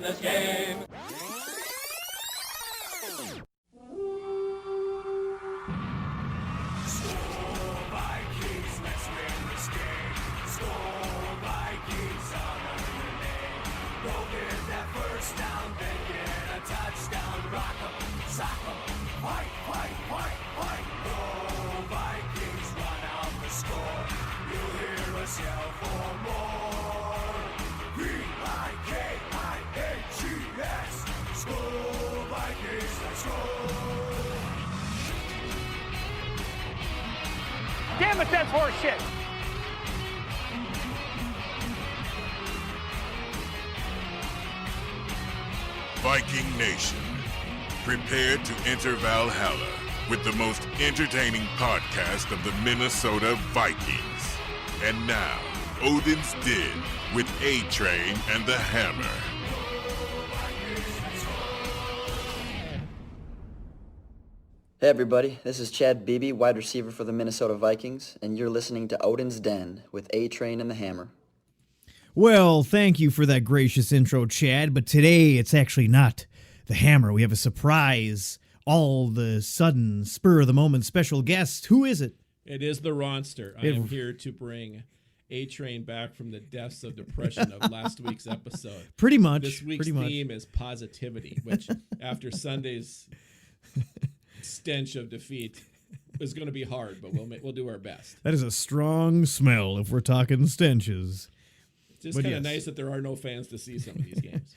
the game. SKOL Vikings, let's win this game. SKOL Vikings, honor your name. Go get that first down, then get a touchdown. Rock 'em, sock 'em, fight, fight, fight, fight. Go Vikings, run out the score. You'll hear us yell for more. V-I-K-I-N-G-S, SKOL Vikings, let's go. Damn it, that's horse shit. Viking Nation, prepare to enter Valhalla with the most entertaining podcast of the Minnesota Vikings. And now, Odin's Den with A-Train and the Hammer. Hey everybody, this is Chad Beebe, wide receiver for the Minnesota Vikings, and you're listening to Odin's Den with A-Train and the Hammer. Well, thank you for that gracious intro, Chad, but today it's actually not the Hammer. We have a surprise, all the sudden, spur-of-the-moment special guest. Who is it? It is the Ronster. I am here to bring A-Train back from the depths of depression of last week's episode. Pretty much. This week's theme is positivity, which after Sunday's stench of defeat is going to be hard, but we'll do our best. That is a strong smell if we're talking stenches. It's just kind of nice that there are no fans to see some of these games.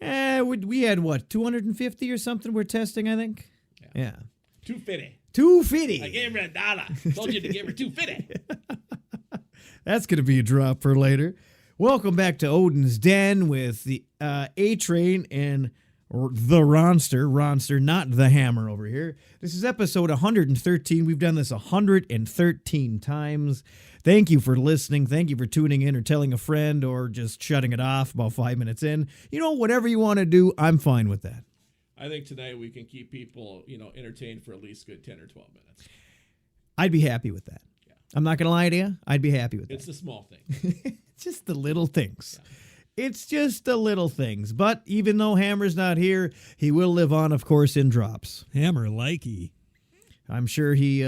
We had, 250 or something we're testing, I think? Yeah. 250. 250. I gave her $1. Told you to give her 250. That's going to be a drop for later. Welcome back to Odin's Den with the A-Train and the Ronster, not the Hammer over here. This is episode 113. We've done this 113 times. Thank you for listening. Thank you for tuning in or telling a friend or just shutting it off about 5 minutes in. You know, whatever you want to do, I'm fine with that. I think tonight we can keep people, entertained for at least good 10 or 12 minutes. I'd be happy with that. Yeah. I'm not going to lie to you. I'd be happy with that. It's the small thing. It's just the little things. Yeah. It's just the little things. But even though Hammer's not here, he will live on, of course, in drops. Hammer likey. I'm sure he,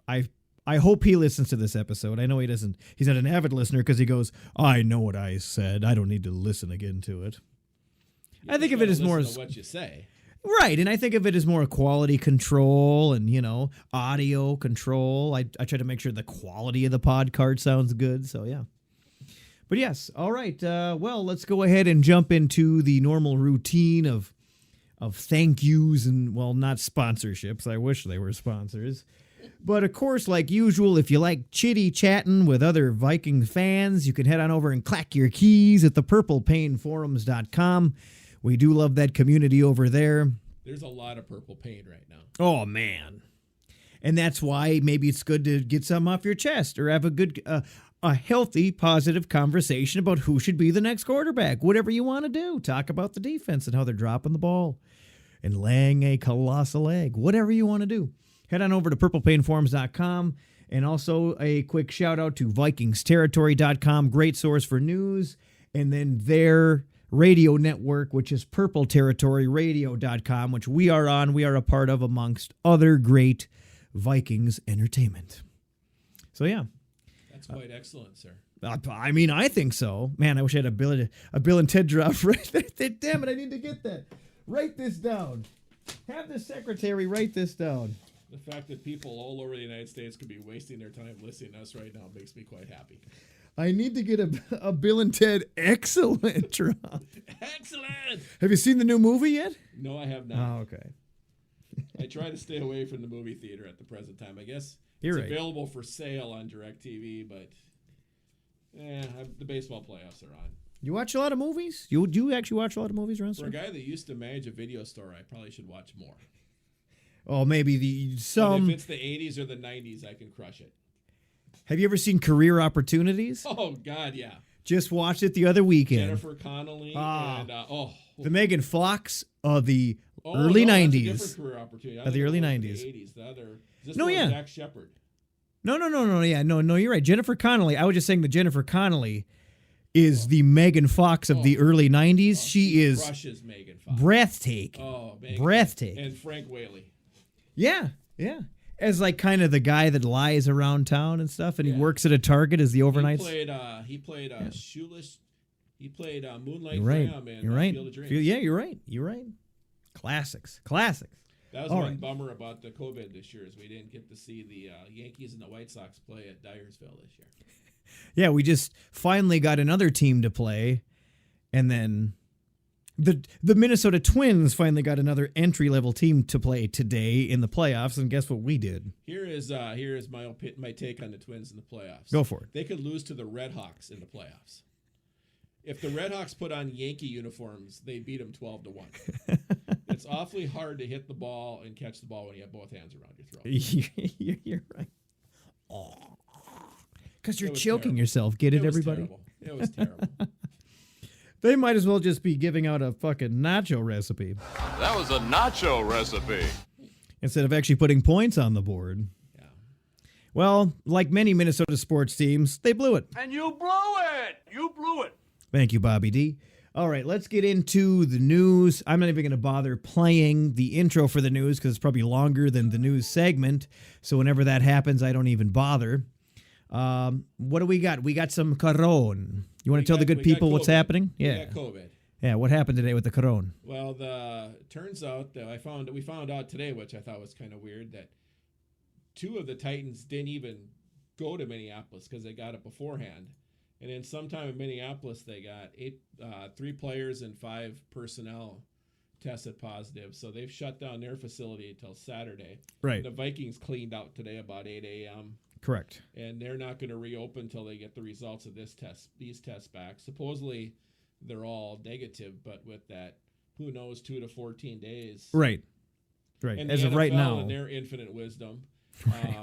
I hope he listens to this episode. I know he doesn't. He's not an avid listener because he goes, I know what I said. I don't need to listen again to it. I think of it as more as what you say. Right, and I think of it as more quality control and, audio control. I try to make sure the quality of the pod card sounds good, so yeah. But yes, all right. Well, let's go ahead and jump into the normal routine of thank yous and, well, not sponsorships. I wish they were sponsors. But, of course, like usual, if you like chitty-chatting with other Viking fans, you can head on over and clack your keys at thepurplepainforums.com. We do love that community over there. There's a lot of purple pain right now. Oh, man. And that's why maybe it's good to get some off your chest or have a good... a healthy, positive conversation about who should be the next quarterback. Whatever you want to do. Talk about the defense and how they're dropping the ball and laying a colossal egg. Whatever you want to do. Head on over to purplepainforums.com. And also a quick shout out to vikingsterritory.com. Great source for news. And then their radio network, which is purpleterritoryradio.com, which we are on. We are a part of amongst other great Vikings entertainment. So, yeah. That's quite excellent, sir. I mean, I think so. Man, I wish I had a Bill and Ted drop right there. Damn it, I need to get that. Write this down. Have the secretary write this down. The fact that people all over the United States could be wasting their time listening to us right now makes me quite happy. I need to get a Bill and Ted excellent drop. Excellent! Have you seen the new movie yet? No, I have not. Oh, okay. I try to stay away from the movie theater at the present time. I guess You're it's right. available for sale on DirecTV, but the baseball playoffs are on. You watch a lot of movies? Do you actually watch a lot of movies, Ronster? For a guy that used to manage a video store, I probably should watch more. Oh, maybe But if it's the 80s or the 90s, I can crush it. Have you ever seen Career Opportunities? Oh, God, yeah. Just watched it the other weekend. Jennifer Connelly and the Megan Fox of the Oh, early no, 90s. That's a different career opportunity. Of the early 90s. The 80s. The other. Is this No, one with yeah. Jack Shepard? No. Yeah, no, you're right. Jennifer Connelly. I was just saying that Jennifer Connelly is the Megan Fox of the early 90s. She is crushes Megan Fox. breathtaking. Oh, Megan. Breathtaking. And Frank Whaley. Yeah. As like kind of the guy that lies around town and stuff, and he works at a Target as the overnights. He played Shoeless. He played Moonlight You're right. Graham and You're right. Field of Dreams. Yeah, you're right. Classics. That was one bummer about the COVID this year is we didn't get to see the Yankees and the White Sox play at Dyersville this year. Yeah, we just finally got another team to play, and then the Minnesota Twins finally got another entry-level team to play today in the playoffs, and guess what we did? Here is my take on the Twins in the playoffs. Go for it. They could lose to the Red Hawks in the playoffs. If the Red Hawks put on Yankee uniforms, they beat them 12-1. It's awfully hard to hit the ball and catch the ball when you have both hands around your throat. You're right. Because you're choking yourself. Get it, everybody? Terrible. It was terrible. They might as well just be giving out a fucking nacho recipe. That was a nacho recipe. Instead of actually putting points on the board. Yeah. Well, like many Minnesota sports teams, they blew it. And you blew it. You blew it. Thank you, Bobby D. All right, let's get into the news. I'm not even going to bother playing the intro for the news because it's probably longer than the news segment. So whenever that happens, I don't even bother. What do we got? We got some Caron. You want to tell the good people what's happening? Yeah. We got COVID. Yeah, what happened today with the Caron? Well, turns out that we found out today, which I thought was kind of weird, that 2 of the Titans didn't even go to Minneapolis because they got it beforehand. And then sometime in Minneapolis, they got 3 players and 5 personnel tested positive. So they've shut down their facility until Saturday. Right. The Vikings cleaned out today about 8 a.m. Correct. And they're not going to reopen until they get the results of these tests back. Supposedly, they're all negative, but with that, who knows, 2 to 14 days. Right. And as the of right NFL, now. in their infinite wisdom,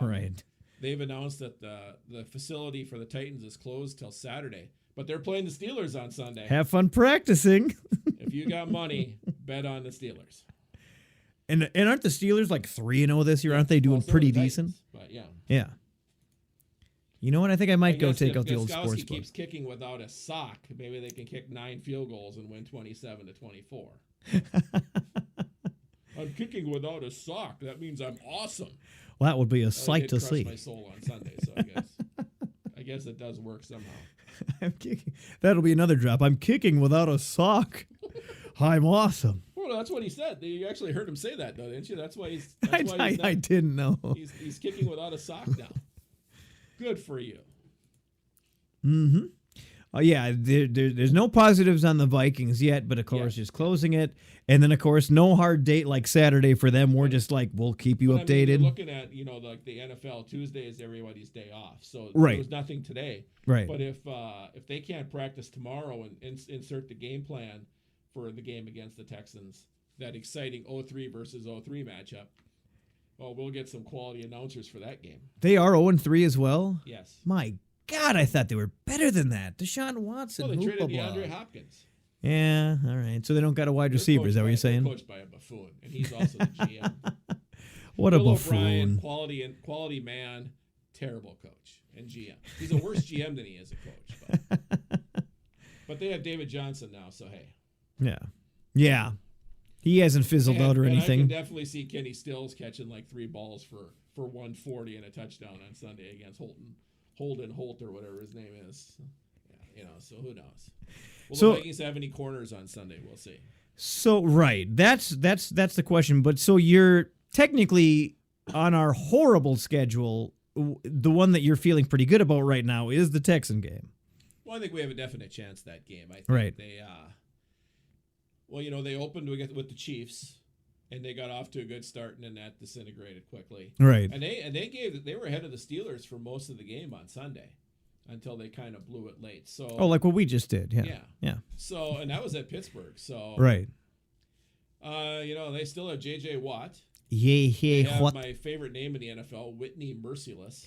Right. they've announced that the facility for the Titans is closed till Saturday, but they're playing the Steelers on Sunday. Have fun practicing. If you got money, bet on the Steelers. And aren't the Steelers like 3-0 this year? Aren't they doing So are pretty the decent? Titans, but yeah. Yeah. You know what? I think I might go guess take if out the old Gostkowski sports book. keeps kicking without a sock, maybe they can kick 9 field goals and win 27-24. I'm kicking without a sock. That means I'm awesome. Well, that would be a I sight did to crush see. my soul on Sunday, so I guess it does work somehow. I'm kicking. That'll be another drop. I'm kicking without a sock. I'm awesome. Well, that's what he said. You actually heard him say that, though, didn't you? That's why he's. I didn't know. He's kicking without a sock now. Good for you. Mm-hmm. Yeah, there's no positives on the Vikings yet, but of course, just closing it. And then, of course, no hard date like Saturday for them. We're just like, we'll keep you updated. You're looking at, like the NFL, Tuesday is everybody's day off. So right. There was nothing today. Right. But if they can't practice tomorrow and insert the game plan for the game against the Texans, that exciting 0-3 versus 0-3 matchup, well, we'll get some quality announcers for that game. They are 0-3 as well? Yes. My God, I thought they were better than that. Deshaun Watson. Well, they traded DeAndre Hopkins. Yeah, all right. So they don't got a wide receiver, is that what you're saying? They're coached by a buffoon, and he's also the GM. What Bill a buffoon. O'Brien, quality man, terrible coach and GM. He's a worse GM than he is a coach. But they have David Johnson now, so hey. Yeah. He hasn't fizzled out or anything. I can definitely see Kenny Stills catching like 3 balls for 140 and a touchdown on Sunday against Holden Holt or whatever his name is. Yeah, so who knows? Will the Vikings have any corners on Sunday? We'll see. So right, that's the question. But so you're technically on our horrible schedule. The one that you're feeling pretty good about right now is the Texan game. Well, I think we have a definite chance that game. I think right. They, they opened with the Chiefs, and they got off to a good start, and then that disintegrated quickly. Right. And they were ahead of the Steelers for most of the game on Sunday, until they kind of blew it late. So like what we just did. Yeah. So and that was at Pittsburgh. So right. They still have J.J. Watt. They have my favorite name in the NFL, Whitney Merciless.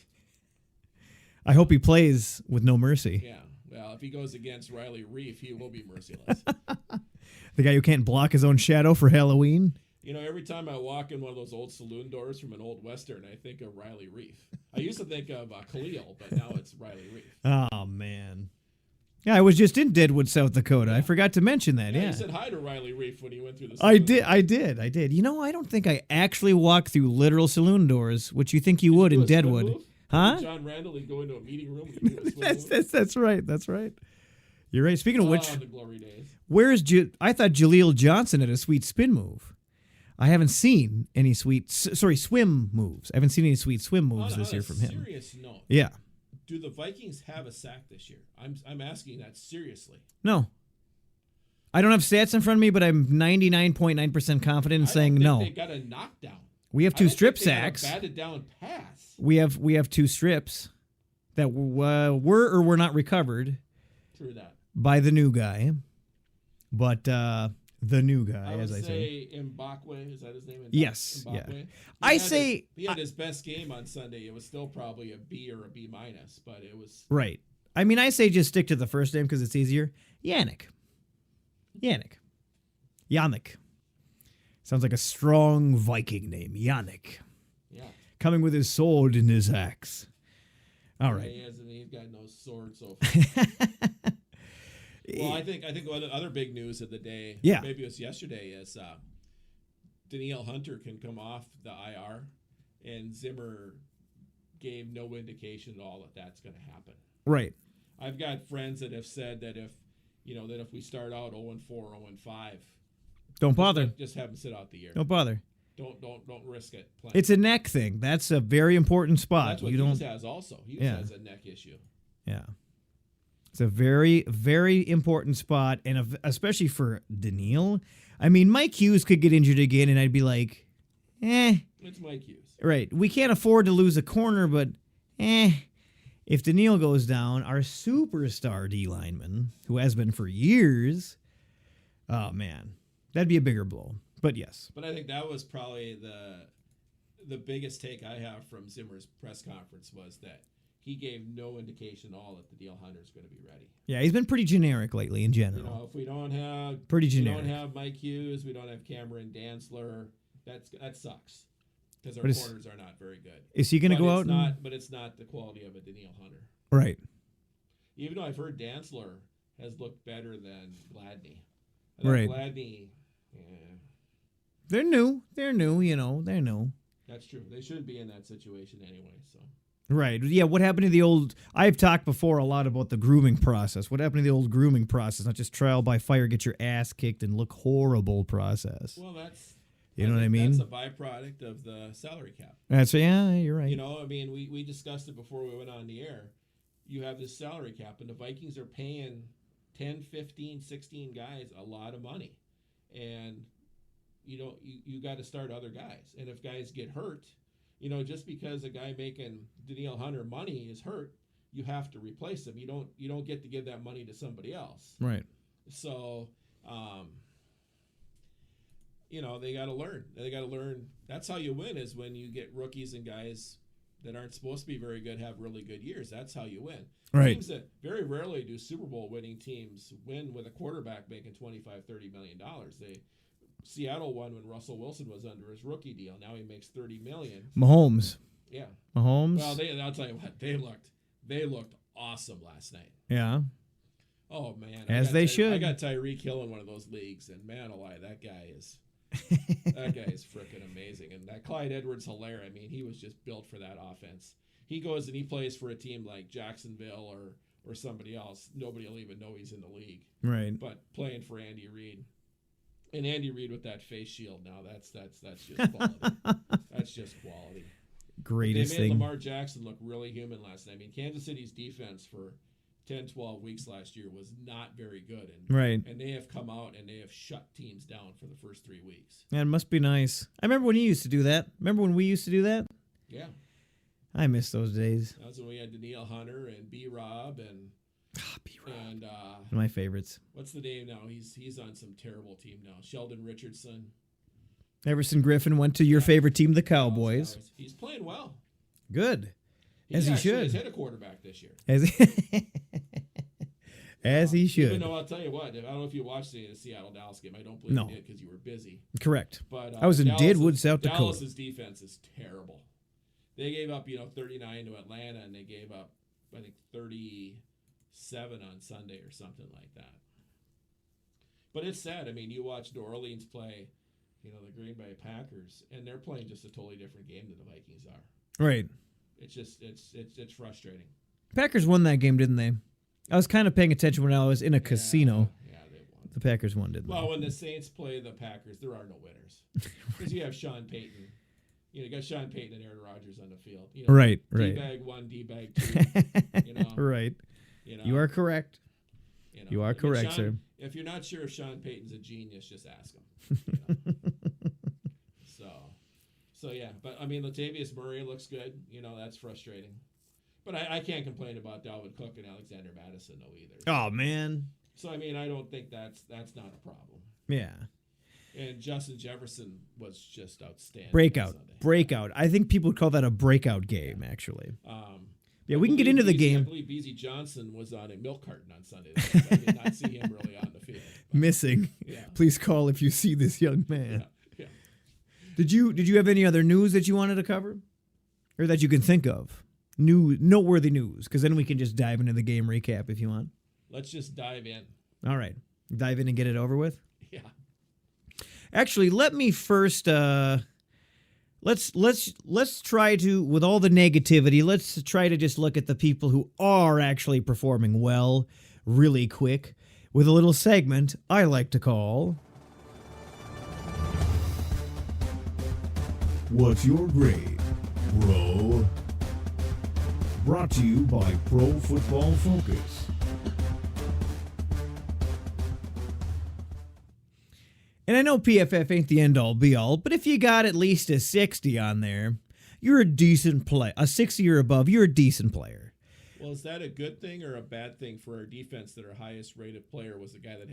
I hope he plays with no mercy. Yeah. Well, if he goes against Riley Reef, he will be merciless. The guy who can't block his own shadow for Halloween. Every time I walk in one of those old saloon doors from an old Western, I think of Riley Reef. I used to think of Khalil, but now it's Riley Reef. Oh, man. Yeah, I was just in Deadwood, South Dakota. I forgot to mention that. Yeah. You said hi to Riley Reef when he went through the I saloon. did. You know, I don't think I actually walked through literal saloon doors, which you think you would Did in you do a swim Deadwood. move? Huh? Did John Randall, he'd go into a meeting room and do a swim move? That's right. That's right. You're right. Speaking of which, the glory days. I thought Jaleel Johnson had a sweet spin move. I haven't seen any swim moves. I haven't seen any sweet swim moves this year from him. Serious note. Yeah. Do the Vikings have a sack this year? I'm asking that seriously. No. I don't have stats in front of me, but I'm 99.9% confident in saying no. They got a knockdown. We have two strip sacks. Batted down pass. We have two strips that were or were not recovered. True that. By the new guy. But the new guy, as I say. Mbakwe, is that his name? Yes. Mbakwe? Yeah. He had his best game on Sunday. It was still probably a B or a B minus, but it was right. I mean, I say just stick to the first name because it's easier. Yannick. Sounds like a strong Viking name. Yannick. Yeah. Coming with his sword and his axe. All right. He's got no sword so far. Well, I think one of the other big news of the day, maybe it was yesterday, is Danielle Hunter can come off the IR, and Zimmer gave no indication at all that that's going to happen. Right. I've got friends that have said that if we start out 0-4, 0-5, don't bother. Just have him sit out the year. Don't bother. Don't risk it. Playing. It's a neck thing. That's a very important spot. That's what Hughes has also. Hughes has a neck issue. Yeah. It's a very, very important spot, and especially for Daniil. I mean, Mike Hughes could get injured again, and I'd be like, It's Mike Hughes. Right. We can't afford to lose a corner, but if Daniil goes down, our superstar D lineman, who has been for years, oh, man, that'd be a bigger blow. But yes. But I think that was probably the biggest take I have from Zimmer's press conference was that he gave no indication at all that the Danielle Hunter is going to be ready. Yeah, he's been pretty generic lately in general. If we don't have We don't have Mike Hughes, we don't have Cameron Dantzler. That sucks because our corners are not very good. Is he going to go out? But it's not the quality of a Danielle Hunter. Right. Even though I've heard Dantzler has looked better than Gladney. Right. Gladney. They're new. They're new. That's true. They shouldn't be in that situation anyway. So. Right. Yeah. What happened to the old? I've talked before a lot about the grooming process. What happened to the old grooming process? Not just trial by fire, get your ass kicked and look horrible process. Well, that's. You know what I mean? That's a byproduct of the salary cap. You're right. I mean, we discussed it before we went on the air. You have this salary cap, and the Vikings are paying 10, 15, 16 guys a lot of money. And, you got to start other guys. And if guys get hurt, just because a guy making Danielle Hunter money is hurt, you have to replace him. You don't get to give that money to somebody else. Right. So, they got to learn. They got to learn. That's how you win, is when you get rookies and guys that aren't supposed to be very good have really good years. That's how you win. Right. Teams that very rarely do Super Bowl winning teams win with a quarterback making $25-30 million. Seattle won when Russell Wilson was under his rookie deal. Now he makes $30 million. Mahomes. Yeah. Mahomes. Well, I'll tell you what, they looked awesome last night. Yeah. Oh man. As they should. I got Tyreek Hill in one of those leagues, and man alive, that guy is freaking amazing. And that Clyde Edwards-Helaire, I mean, he was just built for that offense. He goes and he plays for a team like Jacksonville or somebody else. Nobody will even know he's in the league. Right. But playing for Andy Reid. And Andy Reid with that face shield now, that's just quality. That's just quality. Greatest they made thing. Lamar Jackson look really human last night. I mean, Kansas City's defense for 10, 12 weeks last year was not very good. And they have come out and they have shut teams down for the first 3 weeks. Man, it must be nice. I remember when you used to do that. Remember when we used to do that? Yeah. I miss those days. That was when we had Danielle Hunter and B-Rob and B-Rob. And my favorites. What's the name now? He's on some terrible team now. Sheldon Richardson. Everson Griffin went to your favorite team, the Cowboys. He's playing well. Good. As he should. He's hit a quarterback this year. As he should. Even though I'll tell you what, I don't know if you watched the Seattle-Dallas game. I don't believe you did because you were busy. Correct. But I was in Deadwood, South Dakota. Dallas's defense is terrible. They gave up, 39 to Atlanta, and they gave up, I think, 34 7 on Sunday or something like that. But it's sad. I mean, you watch New Orleans play, the Green Bay Packers, and they're playing just a totally different game than the Vikings are. Right. It's just it's frustrating. Packers won that game, didn't they? I was kind of paying attention when I was in a casino. Yeah, they won. The Packers won, didn't they? Well, when the Saints play the Packers, there are no winners because you have Sean Payton. You got Sean Payton and Aaron Rodgers on the field. Right. D-bag 1, D-bag 2. Right. You are correct. You are correct, sir. If you're not sure if Sean Payton's a genius, just ask him. So yeah. But, I mean, Latavius Murray looks good. That's frustrating. But I can't complain about Dalvin Cook and Alexander Madison, though, either. Oh, man. So, I mean, I don't think that's not a problem. Yeah. And Justin Jefferson was just outstanding. Breakout. I think people would call that a breakout game, actually. Yeah, we can get into the game. I believe Beezy Johnson was on a milk carton on Sunday. I did not see him really on the field. Missing. Yeah. Please call if you see this young man. Yeah. Did you have any other news that you wanted to cover? Or that you can think of? Noteworthy news, because then we can just dive into the game recap if you want. Let's just dive in. All right. Dive in and get it over with? Yeah. Actually, let me first let's try to, with all the negativity, let's try to just look at the people who are actually performing well really quick with a little segment I like to call What's Your Grade, Bro? Brought to you by Pro Football Focus. And I know PFF ain't the end-all be-all, but if you got at least a 60 on there, you're a decent player. A 60 or above, you're a decent player. Well, is that a good thing or a bad thing for our defense that our highest-rated player was the guy that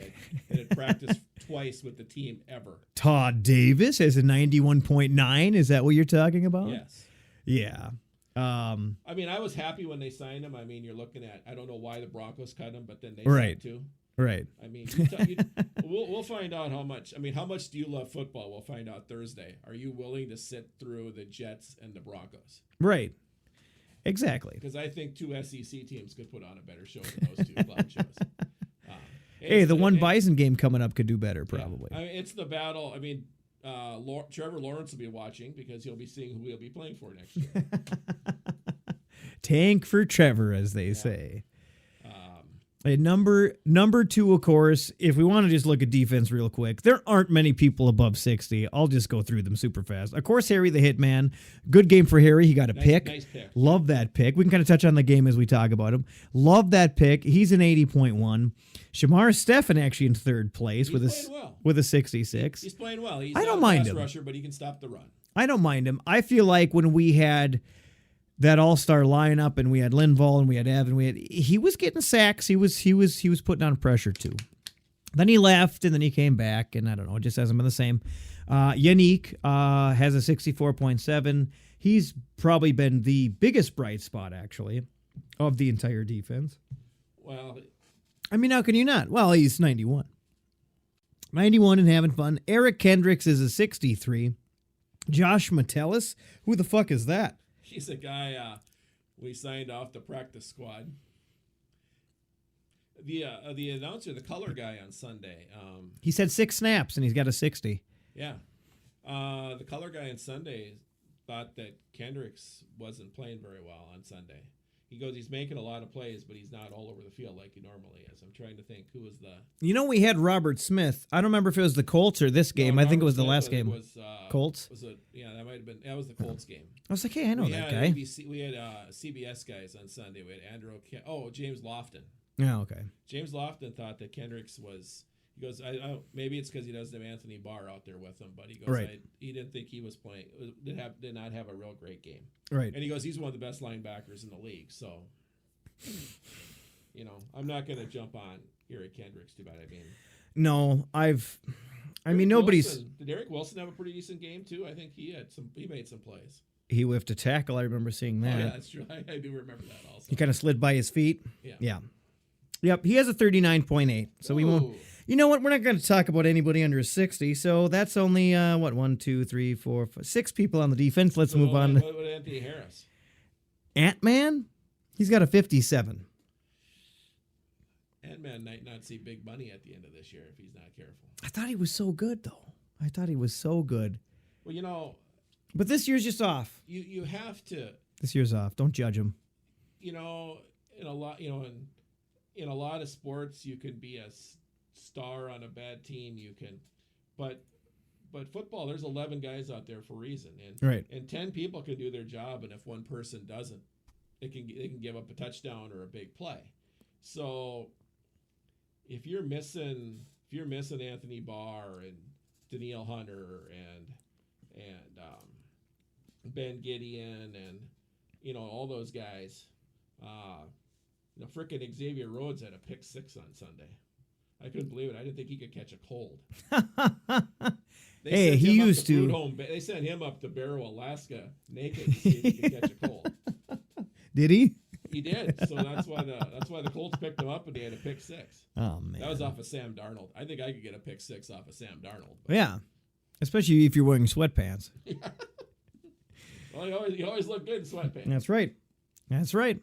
had practiced twice with the team ever? Todd Davis has a 91.9. Is that what you're talking about? Yes. Yeah. I mean, I was happy when they signed him. I mean, you're looking at, I don't know why the Broncos cut him, but then they signed too. Right. I mean, we'll find out how much. I mean, how much do you love football? We'll find out Thursday. Are you willing to sit through the Jets and the Broncos? Right. Exactly. Because I think 2 SEC teams could put on a better show than those 2 clown shows. Hey, the one Bison game coming up could do better, probably. Yeah. I mean, it's the battle. I mean, Trevor Lawrence will be watching because he'll be seeing who he'll be playing for next year. Tank for Trevor, as they say. Number 2, of course, if we want to just look at defense real quick, there aren't many people above 60. I'll just go through them super fast. Of course, Harry the Hitman. Good game for Harry. He got a pick. Nice pick. Love that pick. We can kind of touch on the game as we talk about him. Love that pick. He's an 80.1. Shamar Stephan actually in third place with a 66. He's playing well. He's I don't not a mind pass him. rusher, but he can stop the run. I don't mind him. I feel like when we had that all-star lineup and we had Linval and we had Evan, he was getting sacks. He was putting on pressure too. Then he left and then he came back, and I don't know, it just hasn't been the same. Yannick has a 64.7. He's probably been the biggest bright spot actually of the entire defense. Well, I mean, how can you not? Well, he's 91. 91 and having fun. Eric Kendricks is a 63. Josh Metellus, who the fuck is that? he's a guy we signed off the practice squad. The announcer, the color guy on Sunday. He said 6 snaps, and he's got a 60. Yeah. The color guy on Sunday thought that Kendricks wasn't playing very well on Sunday. He goes, he's making a lot of plays, but he's not all over the field like he normally is. I'm trying to think who was the... You know, we had Robert Smith. I don't remember if it was the Colts or this game. No, I think it Robert was the Smith last game. Was, Colts? That might have been... That was the Colts game. I was like, hey, I know that guy. We had CBS guys on Sunday. We had James Lofton. Oh, okay. James Lofton thought that Kendricks was... He goes, maybe it's because he doesn't have Anthony Barr out there with him, but he goes, right. He didn't think he was playing, did not have a real great game. Right. And he goes, he's one of the best linebackers in the league. So, I'm not going to jump on Eric Kendricks too bad. No, nobody's. Did Derek Wilson have a pretty decent game too? I think he made some plays. He whiffed a tackle. I remember seeing that. Oh, yeah, that's true. I do remember that also. He kind of slid by his feet. Yeah. Yep. He has a 39.8. So we won't. You know what? We're not going to talk about anybody under 60. So that's only 1, 2, 3, 4, 5, 6 people on the defense. Let's move on. What about Anthony Harris? Ant-Man? He's got a 57. Ant-Man might not see big money at the end of this year if he's not careful. I thought he was so good, though. I thought he was so good. Well, But this year's just off. you have to. This year's off. Don't judge him. In a lot, in a lot of sports, you can be a star on a bad team. You can, but football, there's 11 guys out there for a reason, and 10 people can do their job, and if one person doesn't, they can give up a touchdown or a big play. So if you're missing Anthony Barr and Danielle Hunter and Ben Gideon and all those guys, frickin' Xavier Rhodes had a pick 6 on Sunday. I couldn't believe it. I didn't think he could catch a cold. Hey, he used to. They sent him up to Barrow, Alaska, naked to see if he could catch a cold. Did he? He did. So that's why the Colts picked him up and they had a pick 6. Oh man, that was off of Sam Darnold. I think I could get a pick 6 off of Sam Darnold. Yeah, especially if you're wearing sweatpants. Yeah. Well, you always look good in sweatpants. That's right. That's right.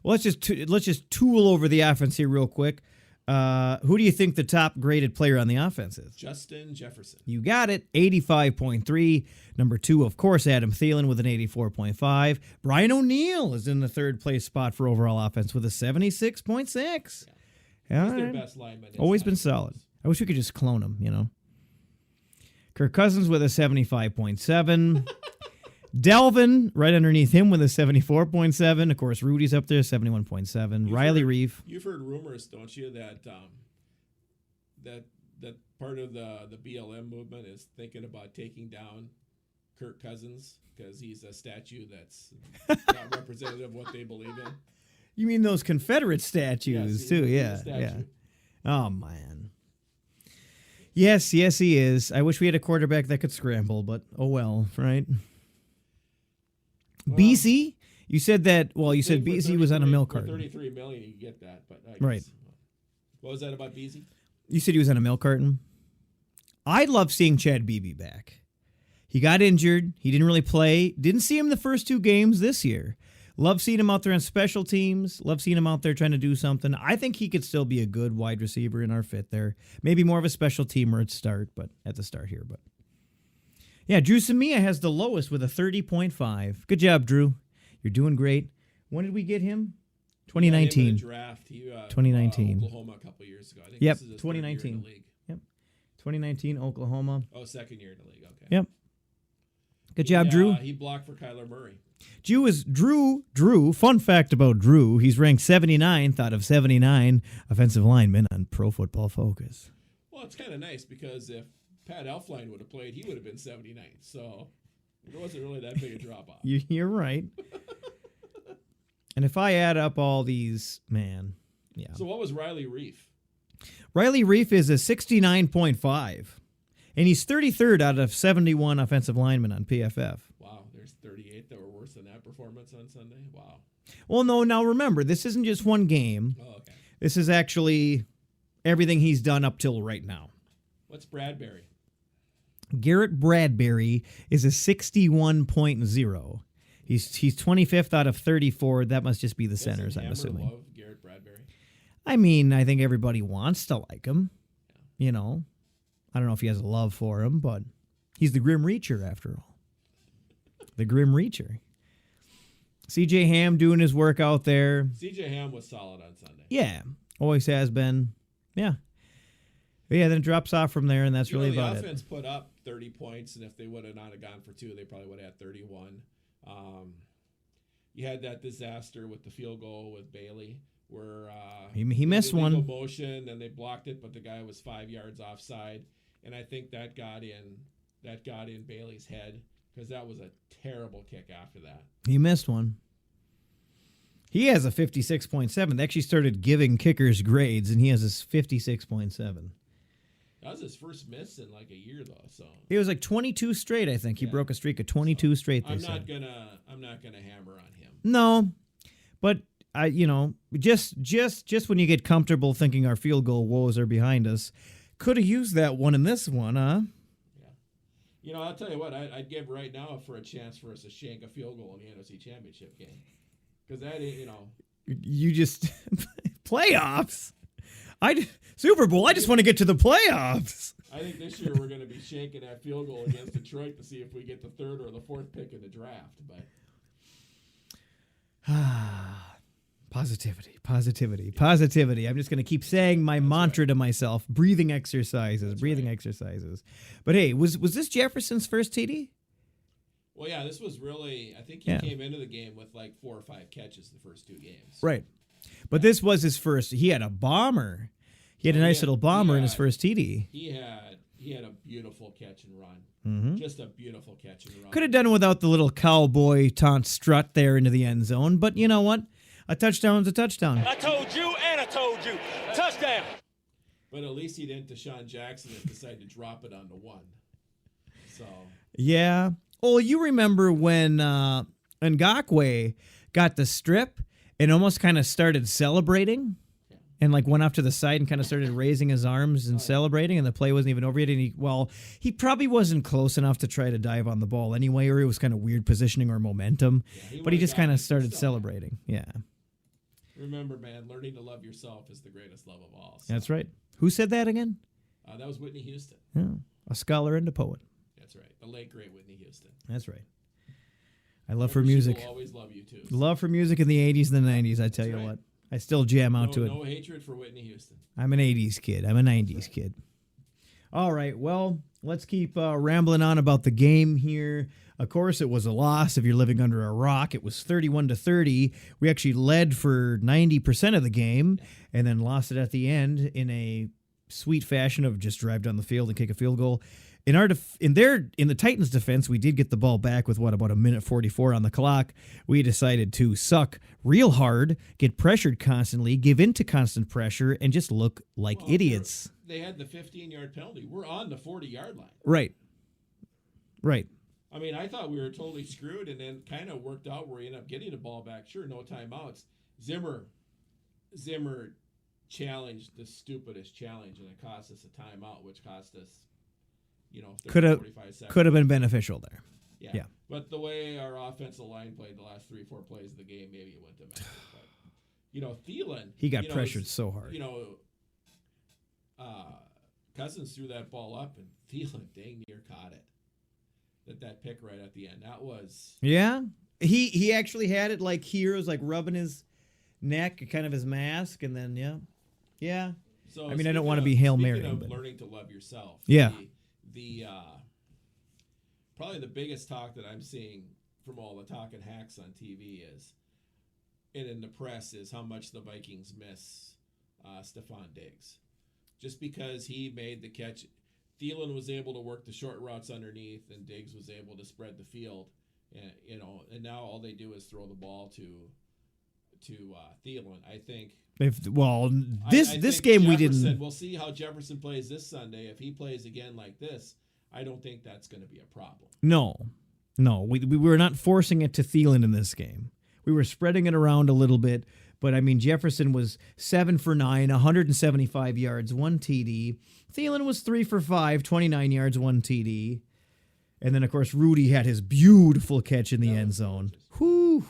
Well, let's just tool over the offense here real quick. Who do you think the top graded player on the offense is? Justin Jefferson. You got it. 85.3. Number 2, of course, Adam Thielen with an 84.5. Brian O'Neill is in the third place spot for overall offense with a 76.6. Yeah. He's their best lineman. Always been solid. I wish we could just clone him, Kirk Cousins with a 75.7. Delvin right underneath him with a 74.7. Of course, Rudy's up there, 71.7. Riley Reeve. You've heard rumors, don't you, that that part of the BLM movement is thinking about taking down Kirk Cousins because he's a statue that's not representative of what they believe in. You mean those Confederate statues, too? Yeah. Oh, man. Yes, he is. I wish we had a quarterback that could scramble, but oh well, right? Well, BC? You said that, you said BC was on a milk carton. $33 million, you can get that. But right. What was that about BC? You said he was on a milk carton? I'd love seeing Chad Beebe back. He got injured. He didn't really play. Didn't see him the first 2 games this year. Love seeing him out there on special teams. Love seeing him out there trying to do something. I think he could still be a good wide receiver in our fit there. Maybe more of a special teamer at the start here. But yeah, Drew Samia has the lowest with a 30.5. Good job, Drew. You're doing great. When did we get him? 2019. In the draft. 2019. Oklahoma a couple years ago. I think yep, this is his 2019. third year in the league. Yep. 2019, Oklahoma. Oh, second year in the league. Okay. Yep. Good job, Drew. He blocked for Kyler Murray. Drew, fun fact about Drew, he's ranked 79th out of 79 offensive linemen on Pro Football Focus. Well, it's kind of nice because if Pat Elflein would have played, he would have been 79th. So it wasn't really that big a drop-off. You're right. And if I add up all these, man, yeah. So what was Riley Reef? Riley Reef is a 69.5. And he's 33rd out of 71 offensive linemen on PFF. Wow, there's 38 that were worse than that performance on Sunday? Wow. Well, no, now remember, this isn't just one game. Oh, okay. This is actually everything he's done up till right now. What's Bradbury? Garrett Bradbury is a 61.0. He's 25th out of 34. That must just be the centers, I'm assuming. Love Garrett Bradbury? I mean, I think everybody wants to like him. Yeah. I don't know if he has a love for him, but he's the Grim Reacher after all. The Grim Reacher. CJ Ham doing his work out there. CJ Ham was solid on Sunday. Yeah, always has been. Yeah. But yeah, then it drops off from there, and that's really about it. The offense put up 30 points, and if they would have not gone for 2, they probably would have had 31. You had that disaster with the field goal with Bailey, where he missed one. Motion, and they blocked it, but the guy was 5 yards offside, and I think that got in Bailey's head because that was a terrible kick after that. He missed one. He has a 56.7. They actually started giving kickers grades, and he has a 56.7. That was his first miss in like a year, though. So it was like 22 straight. I think he broke a streak of 22 straight. I'm not gonna hammer on him. No, but just when you get comfortable thinking our field goal woes are behind us, could have used that one in this one, huh? Yeah. I'll tell you what, I'd give right now for a chance for us to shank a field goal in the NFC Championship game, because that, you just playoffs. Super Bowl. I just want to get to the playoffs. I think this year we're going to be shanking that field goal against Detroit to see if we get the third or the fourth pick in the draft. But Positivity. I'm just going to keep saying my mantra to myself. Breathing exercises. But hey, was this Jefferson's first TD? Well, yeah, this was really. I think he came into the game with like 4 or 5 catches the first 2 games. Right. But this was his first. He had a bomber. He had a nice little bomber in his first TD. He had a beautiful catch and run. Mm-hmm. Just a beautiful catch and run. Could have done without the little cowboy taunt strut there into the end zone, but you know what? A touchdown's a touchdown. I told you and I told you. Touchdown. But at least he didn't Deshaun Jackson and decide to drop it onto 1. So. Yeah. Oh, you remember when Ngakwe got the strip and almost kind of started celebrating? And like went off to the side and kind of started raising his arms and celebrating, and the play wasn't even over yet. And he probably wasn't close enough to try to dive on the ball anyway, or it was kind of weird positioning or momentum. Yeah, but he just kind of started celebrating. Yeah. Remember, man, learning to love yourself is the greatest love of all. So. That's right. Who said that again? That was Whitney Houston. Yeah, a scholar and a poet. That's right. The late great Whitney Houston. That's right. I love her music. She will always love you too. Love for music in the 80s and the 90s. I tell you what. I still jam out to it. No hatred for Whitney Houston. I'm an 80s kid. I'm a 90s kid. All right. Well, let's keep rambling on about the game here. Of course, it was a loss if you're living under a rock. It was 31-30. We actually led for 90% of the game and then lost it at the end in a sweet fashion of just drive down the field and kick a field goal. In the Titans' defense, we did get the ball back with about a minute 44 on the clock. We decided to suck real hard, get pressured constantly, give in to constant pressure, and just look like idiots. They had the 15-yard penalty. We're on the 40-yard line. Right. I mean, I thought we were totally screwed, and then kind of worked out where we ended up getting the ball back. Sure, no timeouts. Zimmer challenged the stupidest challenge, and it cost us a timeout, which cost us. 30, 45 seconds. Could have been beneficial there. Yeah. But the way our offensive line played the last 3-4 plays of the game, maybe it went to Memphis. But, Thielen. He got pressured so hard. Cousins threw that ball up, and Thielen dang near caught it. That pick right at the end. That was. Yeah. He actually had it like here. It was like rubbing his neck, kind of his mask, and then, Yeah. So I mean, I don't want to be Hail Mary. But learning to love yourself. Yeah. Probably the biggest talk that I'm seeing from all the talking hacks on TV and in the press is how much the Vikings miss Stephon Diggs. Just because he made the catch, Thielen was able to work the short routes underneath, and Diggs was able to spread the field. And now all they do is throw the ball to Thielen. I think. This game we didn't. We'll see how Jefferson plays this Sunday. If he plays again like this, I don't think that's going to be a problem. No, we were not forcing it to Thielen in this game. We were spreading it around a little bit, but I mean Jefferson was 7 for 9, 175 yards, 1 TD. Thielen was 3 for 5, 29 yards, 1 TD, and then of course Rudy had his beautiful catch in the end zone. Whew.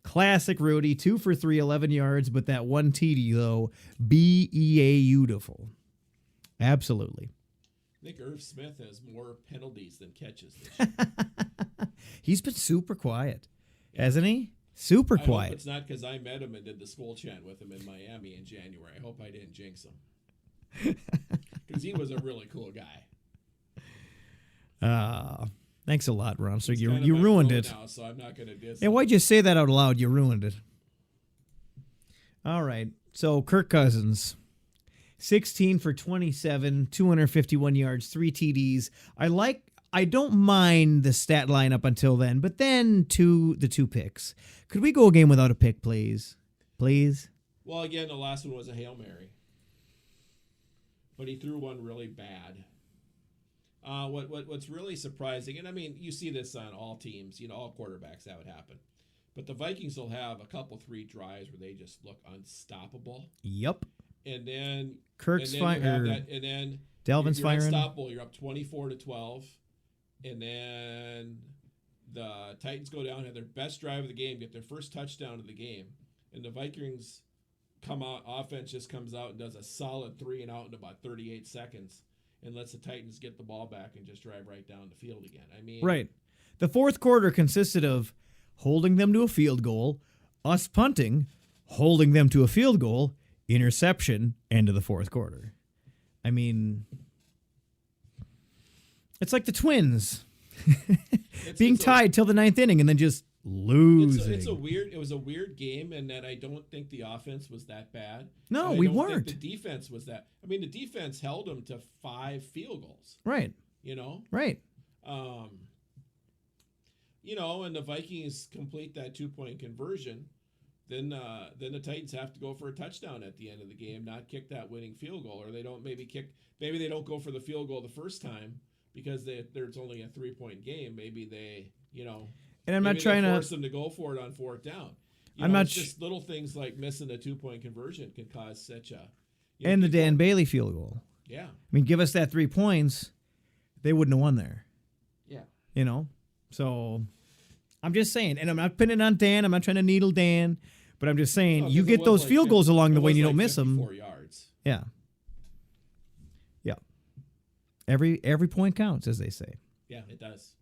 Classic Rudy, 2 for 3, 11 yards, but that 1 TD, though, beautiful. Absolutely. I think Irv Smith has more penalties than catches this year. He's been super quiet, hasn't he? Super quiet. I hope it's not because I met him and did the SKOL chant with him in Miami in January. I hope I didn't jinx him. Because he was a really cool guy. Thanks a lot, Ronster. You ruined it. Now, so I'm not going to diss him. Why'd you say that out loud? You ruined it. All right. So Kirk Cousins, 16 for 27, 251 yards, 3 TDs. I don't mind the stat line up until then, but then the 2 picks. Could we go a game without a pick, please? Please? Well, again, the last one was a Hail Mary. But he threw one really bad. What's really surprising, and I mean, you see this on all teams, all quarterbacks, that would happen. But the Vikings will have a couple 3 drives where they just look unstoppable. Yep. And then Kirk's firing. And then Dalvin's you're firing. Unstoppable. You're up 24-12, and then the Titans go down, have their best drive of the game, get their first touchdown of the game, and the Vikings offense just comes out and does a solid 3 and out in about 38 seconds and lets the Titans get the ball back and just drive right down the field again. I mean, right. The fourth quarter consisted of holding them to a field goal, us punting, holding them to a field goal, interception, end of the fourth quarter. I mean, it's like the Twins being tied till the ninth inning and then just losing. It was a weird game, and that I don't think the offense was that bad. No, we weren't. Think the defense was that. I mean, the defense held them to 5 field goals. Right. Right. And the Vikings complete that 2-point conversion. Then the Titans have to go for a touchdown at the end of the game, not kick that winning field goal, or they don't maybe they don't go for the field goal the first time because there's only a 3-point game. Maybe they, and I'm not trying to force them to go for it on 4th down. It's just little things like missing a 2-point conversion can cause such a. And the Dan Bailey field goal. Yeah. I mean, give us that 3 points, they wouldn't have won there. Yeah. So I'm just saying, and I'm not pinning on Dan. I'm not trying to needle Dan, but I'm just saying you get those field goals along the way and you don't miss them. 4 yards. Yeah. Yeah. Every point counts, as they say. Yeah, it does.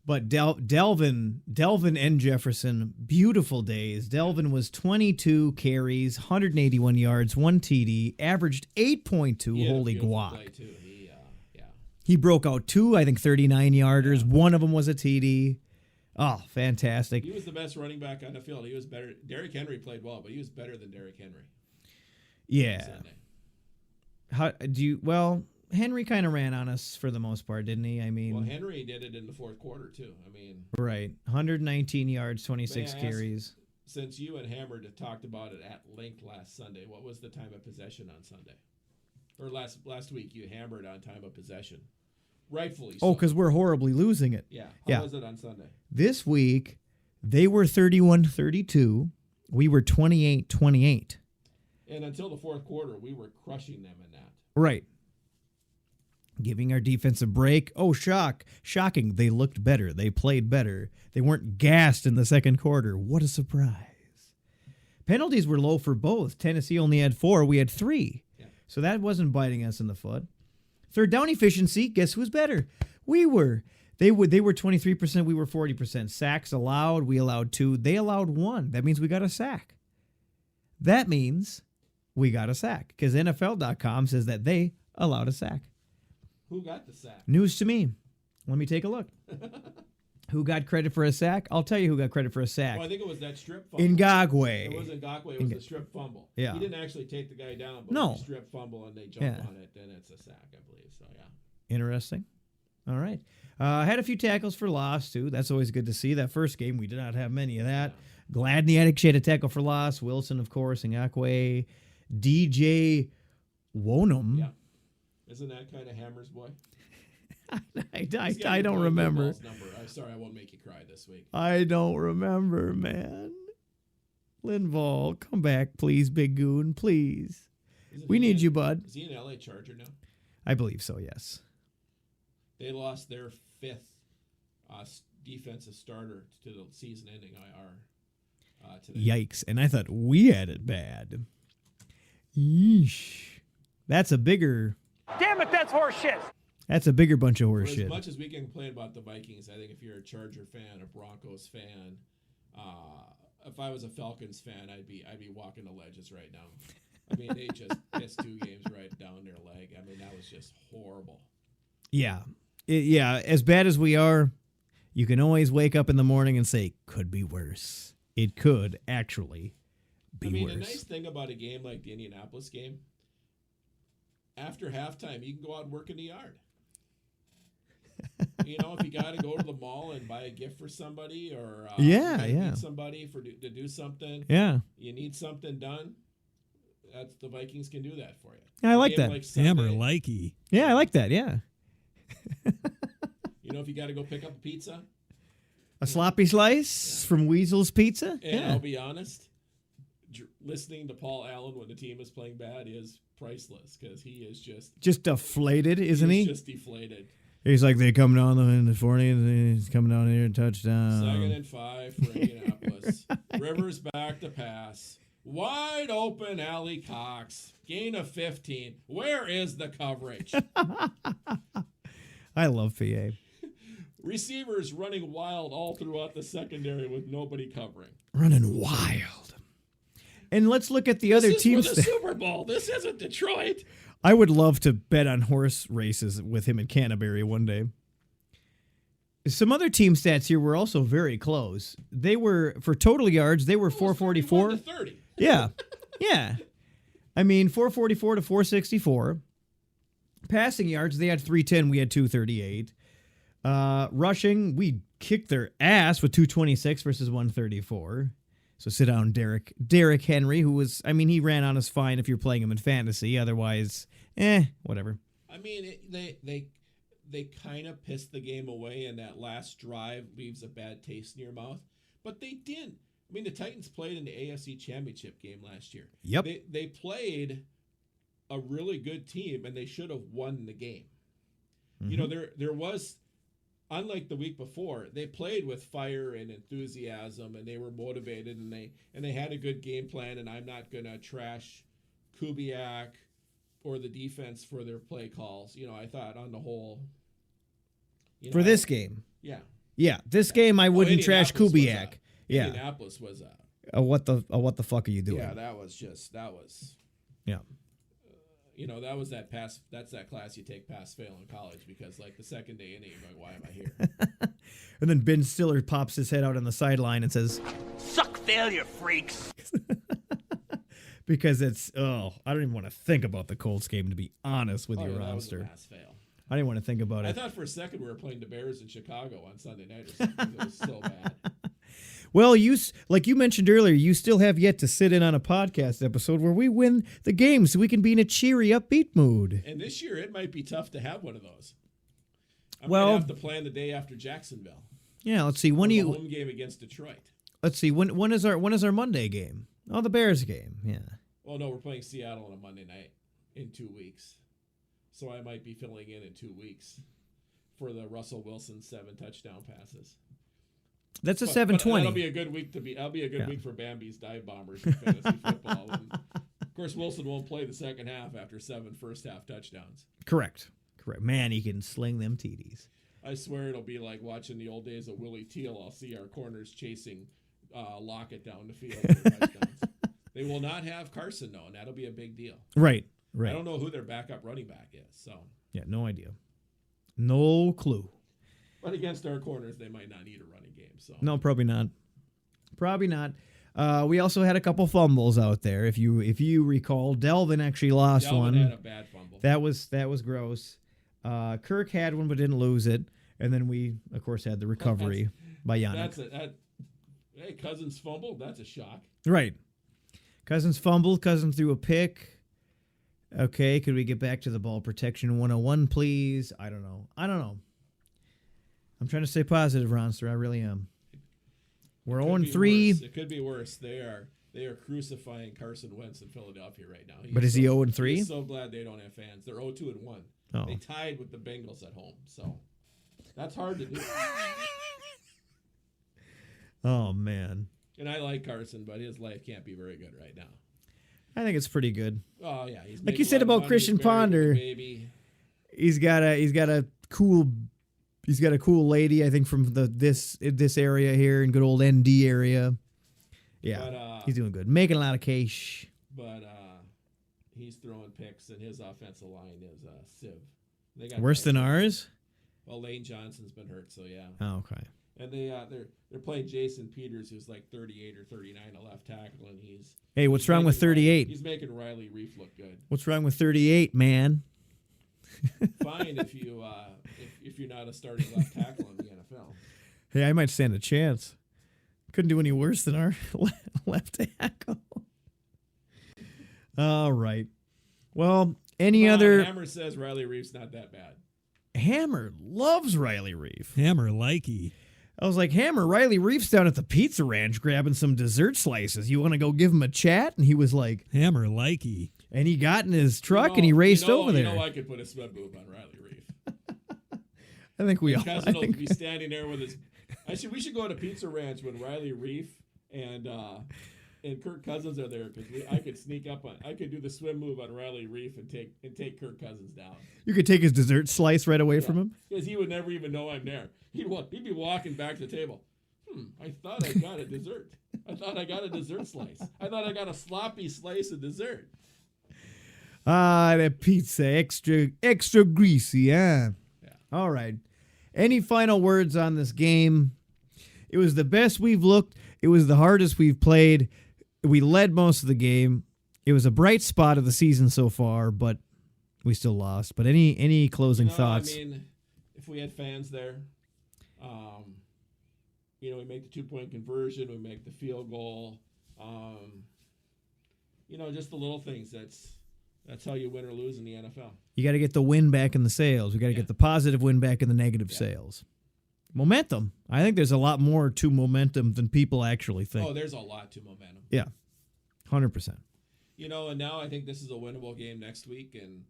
But Delvin and Jefferson, beautiful days. Delvin was 22 carries, 181 yards, 1 TD, averaged 8.2. Holy guac. He broke out 2, I think, 39-yarders. Yeah. One of them was a TD. Oh, fantastic. He was the best running back on the field. He was better. Derrick Henry played well, but he was better than Derrick Henry. Yeah. Henry kind of ran on us for the most part, didn't he? I mean, Henry did it in the fourth quarter too. I mean, right, 119 yards, 26 carries. Since you and Hammer talked about it at length last Sunday, what was the time of possession on Sunday? Or last week, you hammered on time of possession, rightfully so. Oh, because we're horribly losing it. Yeah. How was it on Sunday? This week, they were 31-32. We were 28-28. And until the fourth quarter, we were crushing them in that. Right. Giving our defense a break. Oh, shocking. They looked better. They played better. They weren't gassed in the second quarter. What a surprise. Penalties were low for both. Tennessee only had 4. We had 3. Yeah. So that wasn't biting us in the foot. Third down efficiency, guess who's better? We were. They were 23%. We were 40%. Sacks allowed. We allowed 2. They allowed 1. That means we got a sack. That means we got a sack because NFL.com says that they allowed a sack. Who got the sack? News to me. Let me take a look. Who got credit for a sack? I'll tell you who got credit for a sack. Well, I think it was that strip fumble. Ngakwe. It wasn't Ngakwe. It was the strip fumble. Yeah. He didn't actually take the guy down, but no. it was a strip fumble and they jumped on it, then it's a sack, I believe. So, yeah. Interesting. All right. Had a few tackles for loss, too. That's always good to see. That first game, we did not have many of that. Yeah. Gladney had a tackle for loss. Wilson, of course, Ngakwe. DJ Wonum. Yeah. Isn't that kind of Hammer's boy? I don't remember. I'm sorry, I won't make you cry this week. I don't remember, man. Linval, come back, please, Big Goon, please. We need you, bud. Is he an LA Charger now? I believe so, yes. They lost their 5th defensive starter to the season-ending IR today. Yikes, and I thought we had it bad. Yeesh. That's a bigger... Damn it, that's horse shit. That's a bigger bunch of horse shit. As much as we can complain about the Vikings, I think if you're a Charger fan, a Broncos fan, if I was a Falcons fan, I'd be walking the ledges right now. I mean, they just missed 2 games right down their leg. I mean, that was just horrible. Yeah. As bad as we are, you can always wake up in the morning and say, could be worse. It could actually be worse. The nice thing about a game like the Indianapolis game, after halftime, you can go out and work in the yard. If you got to go to the mall and buy a gift for somebody or need somebody to do something, you need something done, the Vikings can do that for you. Yeah, I like that. Hammer likey. Yeah, I like that, yeah. If you got to go pick up a pizza. A sloppy slice from Weasel's Pizza? And I'll be honest, listening to Paul Allen when the team is playing bad is priceless because he is just deflated, isn't he? He's just deflated. He's like, they come down in the 40, and he's coming down here and touchdown. 2nd and 5 for Indianapolis. Rivers back to pass. Wide open Alley Cox. Gain of 15. Where is the coverage? I love PA. Receivers running wild all throughout the secondary with nobody covering. Running wild. And let's look at the other teams. This is for the Super Bowl. This isn't Detroit. I would love to bet on horse races with him in Canterbury one day. Some other team stats here were also very close. They were, for total yards, they were 444. 31 to 30. Yeah. Yeah. I mean, 444 to 464. Passing yards, they had 310. We had 238. Rushing, we kicked their ass with 226 versus 134. So sit down, Derrick Henry, who was, I mean, he ran on us fine if you're playing him in fantasy. Otherwise, whatever. I mean, they kind of pissed the game away, and that last drive leaves a bad taste in your mouth. But they didn't. I mean, the Titans played in the AFC Championship game last year. Yep. They played a really good team, and they should have won the game. Mm-hmm. You know, there was, unlike the week before, they played with fire and enthusiasm, and they were motivated, and they had a good game plan. And I'm not gonna trash Kubiak or the defense for their play calls. You know, I thought on the whole, for this game, yeah, this game I wouldn't trash Kubiak. Indianapolis was what the fuck are you doing? Yeah, that was yeah. You know, that was that pass. That's that class you take pass fail in college, because like the second day inning, you're like, why am I here? And then Ben Stiller pops his head out on the sideline and says, Suck failure, freaks. because it's, I don't even want to think about the Colts game, to be honest with you, That was a Ronster. pass fail. I didn't want to think about I it. thought for a second we were playing the Bears in Chicago on Sunday night or something. It was so bad. Well, like you mentioned earlier, you still have yet to sit in on a podcast episode where we win the game so we can be in a cheery, upbeat mood. And this year, it might be tough to have one of those. I'm Well, going to have to plan the day after Jacksonville. Yeah, let's see. When the do you? home game against Detroit. Let's see. When is our Monday game? Oh, the Bears game. Yeah. Well, no, we're playing Seattle on a Monday night in 2 weeks, so I might be filling in 2 weeks for the Russell Wilson 7 touchdown passes. That's a 720. That'll be a good week That'll be a good week for Bambi's dive bombers in fantasy football. And of course, Wilson won't play the second half after 7 first half touchdowns. Correct. Man, he can sling them TDs. I swear it'll be like watching the old days of Willie Teal. I'll see our corners chasing Lockett down the field for touchdowns. They will not have Carson, though, and that'll be a big deal. Right. I don't know who their backup running back is. So yeah, no idea. No clue. But against our corners, they might not need a running game. So No, probably not. We also had a couple fumbles out there. If you recall, Delvin actually lost one. Delvin had a bad fumble. That was gross. Kirk had one but didn't lose it. And then we, of course, had the recovery by Yannick. Hey, Cousins fumbled. That's a shock. Right. Cousins fumbled. Cousins threw a pick. Okay, could we get back to the ball protection 101, please? I don't know. I'm trying to stay positive, Ronster. I really am. We're 0-3. It could be worse. They are crucifying Carson Wentz in Philadelphia right now. But is he 0-3? He's so glad they don't have fans. They're 0-2-1. Oh. They tied with the Bengals at home. So that's hard to do. Oh, man. And I like Carson, but his life can't be very good right now. I think it's pretty good. Oh yeah, like you said about Christian Ponder. He's got a cool lady, I think, from this area here in good old ND area. Yeah, but, he's doing good, making a lot of cash. But he's throwing picks, and his offensive line is sieve. They got worse than ours. Well, Lane Johnson's been hurt, so yeah. Oh, okay. And they're playing Jason Peters, who's like 38 or 39, a left tackle, and he's. Hey, what's wrong with 38? He's making Riley Reef look good. What's wrong with 38, man? Fine if you're not a starting left tackle in the NFL. Hey, I might stand a chance. Couldn't do any worse than our left tackle. All right. Well, other? Hammer says Riley Reef's not that bad. Hammer loves Riley Reef. Hammer likey. I was like, Hammer, Riley Reef's down at the Pizza Ranch grabbing some dessert slices. You want to go give him a chat? And he was like, Hammer likey. And he got in his truck and he raced over there. I could put a sweat boob on Riley Reef. I think we all. Cousin will be standing there with his. We should go to Pizza Ranch when Riley Reef and and Kirk Cousins are there because I could sneak up on. I could do the swim move on Riley Reef and take Kirk Cousins down. You could take his dessert slice right away from him. Because he would never even know I'm there. He'd be walking back to the table. I thought I got a dessert. I thought I got a dessert slice. I thought I got a sloppy slice of dessert. That pizza extra greasy, huh? Yeah. All right. Any final words on this game? It was the best we've looked. It was the hardest we've played. We led most of the game. It was a bright spot of the season so far, but we still lost. But any closing thoughts? I mean, if we had fans there, we make the 2-point conversion, we make the field goal. Just the little things. That's how you win or lose in the NFL. You got to get the win back in the sales. We got to get the positive win back in the negative sales. Momentum. I think there's a lot more to momentum than people actually think. Oh, there's a lot to momentum. Yeah, 100%. And now I think this is a winnable game next week. And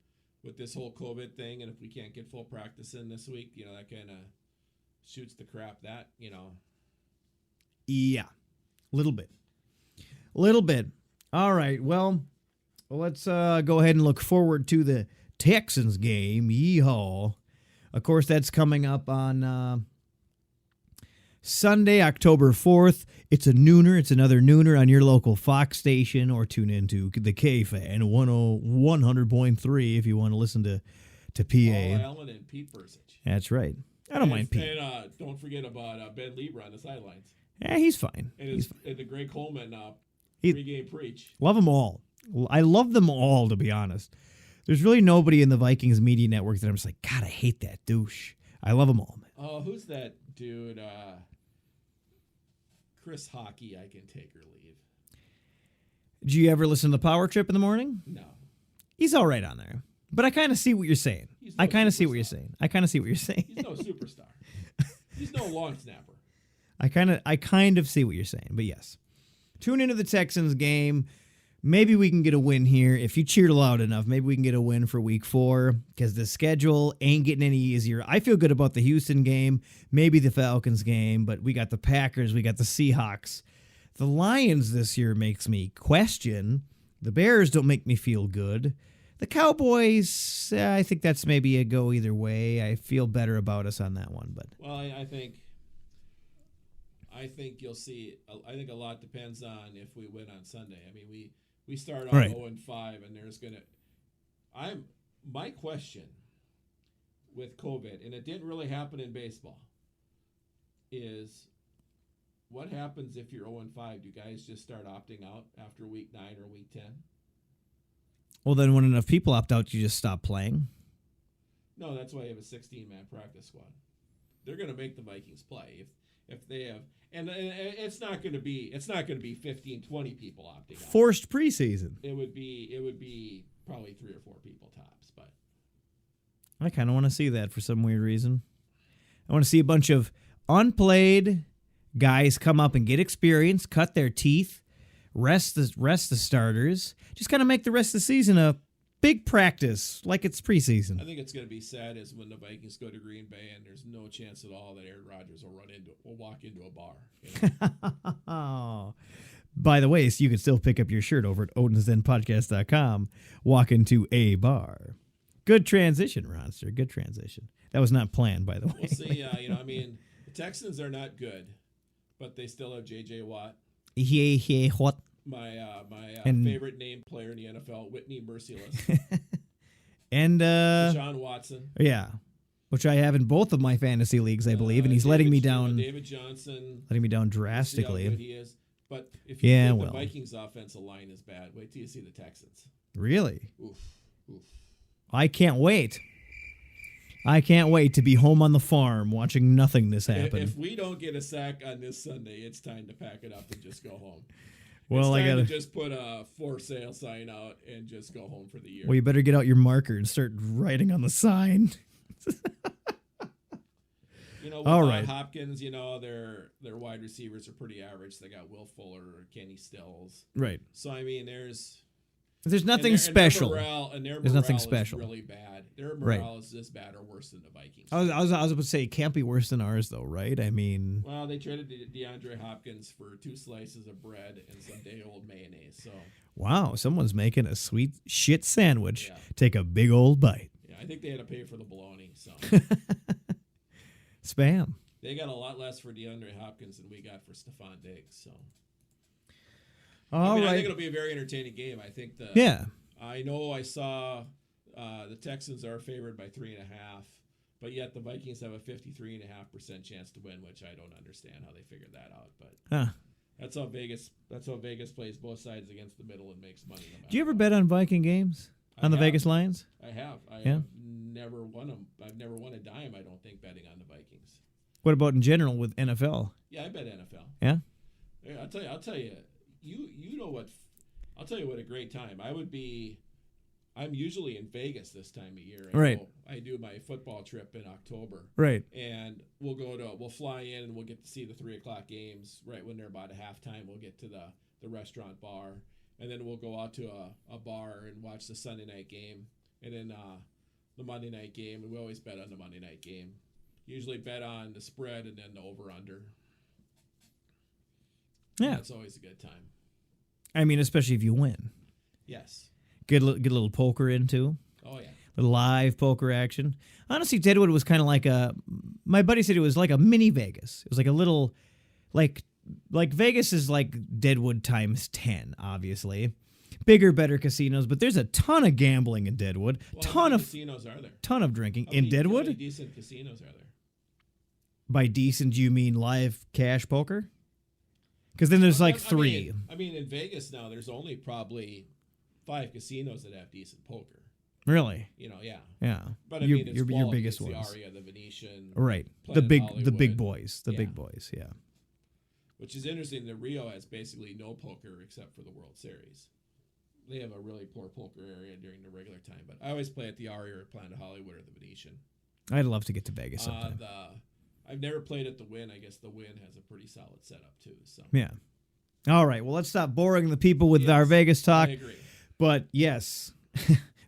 with this whole COVID thing, and if we can't get full practice in this week, that kind of shoots the crap that. Yeah, little bit. All right, well, let's go ahead and look forward to the Texans game. Yeehaw. Of course, that's coming up on Sunday, October 4th. It's a nooner. It's another nooner on your local Fox station, or tune into the K-Fan 100.3 if you want to listen to PA. Paul Allen and Pete Persich. That's right. I don't mind Pete. And don't forget about Ben Lieber on the sidelines. Yeah, he's fine. And the Greg Coleman pregame preach. Love them all. I love them all, to be honest. There's really nobody in the Vikings media network that I'm just like, God, I hate that douche. I love them all, man. Oh, who's that dude? Chris Hockey, I can take or leave. Did you ever listen to the Power Trip in the morning? No. He's all right on there. But I kind of see what you're saying. I kind of see what you're saying. He's no superstar. He's no long snapper. I kind of see what you're saying. But yes. Tune into the Texans game. Maybe we can get a win here. If you cheered loud enough, maybe we can get a win for week 4 because the schedule ain't getting any easier. I feel good about the Houston game, maybe the Falcons game, but we got the Packers, we got the Seahawks. The Lions this year makes me question. The Bears don't make me feel good. The Cowboys, I think that's maybe a go either way. I feel better about us on that one. But well, I think you'll see. I think a lot depends on if we win on Sunday. I mean, we start off 0-5, and there's gonna. My question with COVID, and it didn't really happen in baseball, is what happens if you're 0-5? Do guys just start opting out after week 9 or week 10? Well, then when enough people opt out, you just stop playing. No, that's why you have a 16-man practice squad. They're going to make the Vikings play if they have, and it's not going to be 15, 20 people opting out. Forced preseason. It would be probably 3 or 4 people tops, but I kind of want to see that for some weird reason. I want to see a bunch of unplayed guys come up and get experience, cut their teeth, rest the starters, just kind of make the rest of the season a big practice like it's preseason. I think it's going to be sad is when the Vikings go to Green Bay and there's no chance at all that Aaron Rodgers will walk into a bar. Oh. By the way, so you can still pick up your shirt over at odinsdenpodcast.com. Walk into a bar. Good transition, Ronster. Good transition. That was not planned, by the way. We'll see. The Texans are not good, but they still have J.J. Watt. What? My favorite named player in the NFL, Whitney Merciless. And Deshaun Watson. Yeah. Which I have in both of my fantasy leagues, I believe, and he's letting me down. David Johnson. Letting me down drastically. See how good he is. But if you think the Vikings' offensive line is bad, wait till you see the Texans. Really? Oof. I can't wait. I can't wait to be home on the farm watching nothingness happen. If we don't get a sack on this Sunday, it's time to pack it up and just go home. Well, it's time to just put a for sale sign out and just go home for the year. Well, you better get out your marker and start writing on the sign. All right. Hopkins, their wide receivers are pretty average. They got Will Fuller, Kenny Stills. Right. So, I mean, there's There's nothing and special. Their There's nothing morale special. is really bad. Their morale is as bad or worse than the Vikings. I was about to say it can't be worse than ours, though, right? I mean, well, they traded DeAndre Hopkins for 2 slices of bread and some day-old mayonnaise. So wow, someone's making a sweet shit sandwich. Yeah. Take a big old bite. yeah, I think they had to pay for the bologna. So Spam. they got a lot less for DeAndre Hopkins than we got for Stephon Diggs. So All right. I think it'll be a very entertaining game. I think I know I saw the Texans are favored by 3.5, but yet the Vikings have a 53.5% chance to win, which I don't understand how they figured that out. But that's how Vegas plays both sides against the middle and makes money. Do you ever bet on Viking games? On the Vegas Lions? I have. Have never won them. I've never won a dime, I don't think, betting on the Vikings. What about in general with NFL? Yeah, I bet NFL. Yeah? I'll tell you. You know what? I'll tell you what a great time. I'm usually in Vegas this time of year. Right. I do my football trip in October. Right. And we'll fly in and we'll get to see the 3:00 games right when they're about at halftime. We'll get to the restaurant bar, and then we'll go out to a bar and watch the Sunday night game, and then the Monday night game. And we always bet on the Monday night game. Usually bet on the spread and then the over/under. Yeah. And that's always a good time. I mean, especially if you win. Yes. Get a little poker in, too. Oh, yeah. Little live poker action. Honestly, Deadwood was kind of like my buddy said it was like a mini Vegas. It was like a little, like Vegas is like Deadwood times 10, obviously. Bigger, better casinos, but there's a ton of gambling in Deadwood. Well, how many casinos are there? Ton of drinking. How In many Deadwood? decent casinos are there? By decent, do you mean live cash poker? Because then there's like 3. I mean, in Vegas now, there's only probably 5 casinos that have decent poker. Really? Yeah. Yeah. But I mean, it's your quality. biggest It's ones. the Aria, the Venetian. Right. Planet The Hollywood. big boys. The Yeah. big boys, yeah. Which is interesting that Rio has basically no poker except for the World Series. They have a really poor poker area during the regular time. But I always play at the Aria or Planet Hollywood or the Venetian. I'd love to get to Vegas sometime. I've never played at the Wynn. I guess the Wynn has a pretty solid setup too. So Yeah. All right. Well, let's stop boring the people with our Vegas talk. I agree. But yes,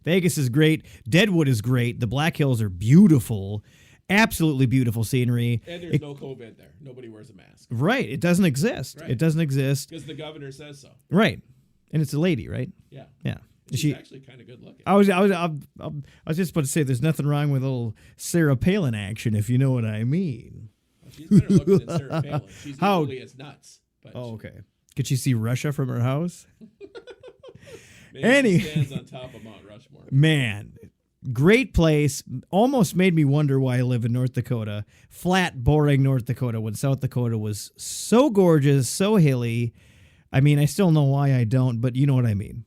Vegas is great. Deadwood is great. The Black Hills are beautiful. Absolutely beautiful scenery. And there's no COVID there. Nobody wears a mask. Right. It doesn't exist. Right. It doesn't exist. Because the governor says so. Right. And it's a lady, right? Yeah. Yeah. She's actually kind of good looking. I was just about to say there's nothing wrong with a little Sarah Palin action, if you know what I mean. Well, she's better looking than Sarah Palin. She's equally as nuts. But okay. Could she see Russia from her house? Maybe she stands on top of Mount Rushmore. Man, great place. Almost made me wonder why I live in North Dakota. Flat, boring North Dakota when South Dakota was so gorgeous, so hilly. I mean, I still know why I don't, but you know what I mean.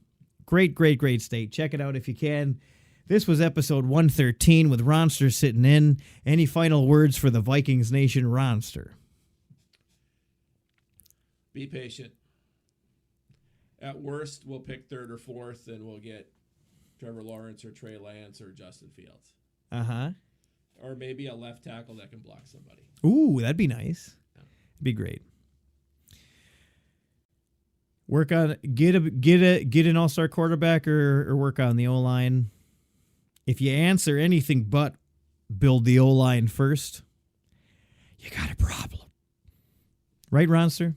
Great, great, great state. Check it out if you can. This was episode 113 with Ronster sitting in. Any final words for the Vikings Nation, Ronster? Be patient. At worst, we'll pick 3rd or 4th, and we'll get Trevor Lawrence or Trey Lance or Justin Fields. Uh-huh. Or maybe a left tackle that can block somebody. Ooh, that'd be nice. It'd be great. Work on get an all-star quarterback or work on the O-line. If you answer anything but build the O-line first, you got a problem. Right, Ronster?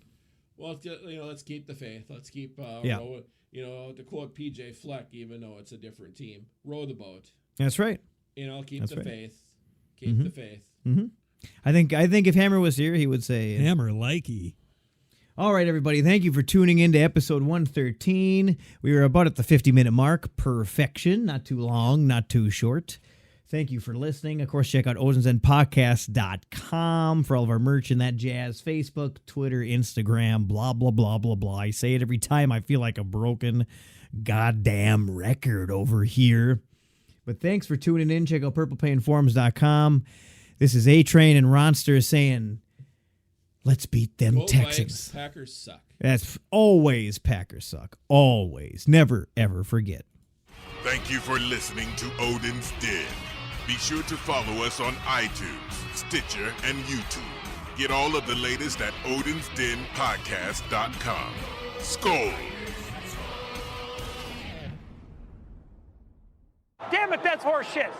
Well, let's keep the faith. Let's keep, to quote PJ Fleck, even though it's a different team, row the boat. That's right. Keep the faith. Keep the faith. Mm-hmm. I think if Hammer was here, he would say... Hammer likey. All right, everybody. Thank you for tuning in to episode 113. We were about at the 50-minute mark. Perfection. Not too long, not too short. Thank you for listening. Of course, check out odinsdenpodcast.com for all of our merch and that jazz. Facebook, Twitter, Instagram, blah, blah, blah, blah, blah. I say it every time. I feel like a broken goddamn record over here. But thanks for tuning in. Check out purplepainforums.com. This is A-Train and Ronster saying, let's beat them Go Texans. Vikes, Packers suck. That's always Packers suck. Always. Never, ever forget. Thank you for listening to Odin's Den. Be sure to follow us on iTunes, Stitcher, and YouTube. Get all of the latest at odinsdenpodcast.com. SKOL! damn it, that's horse shit.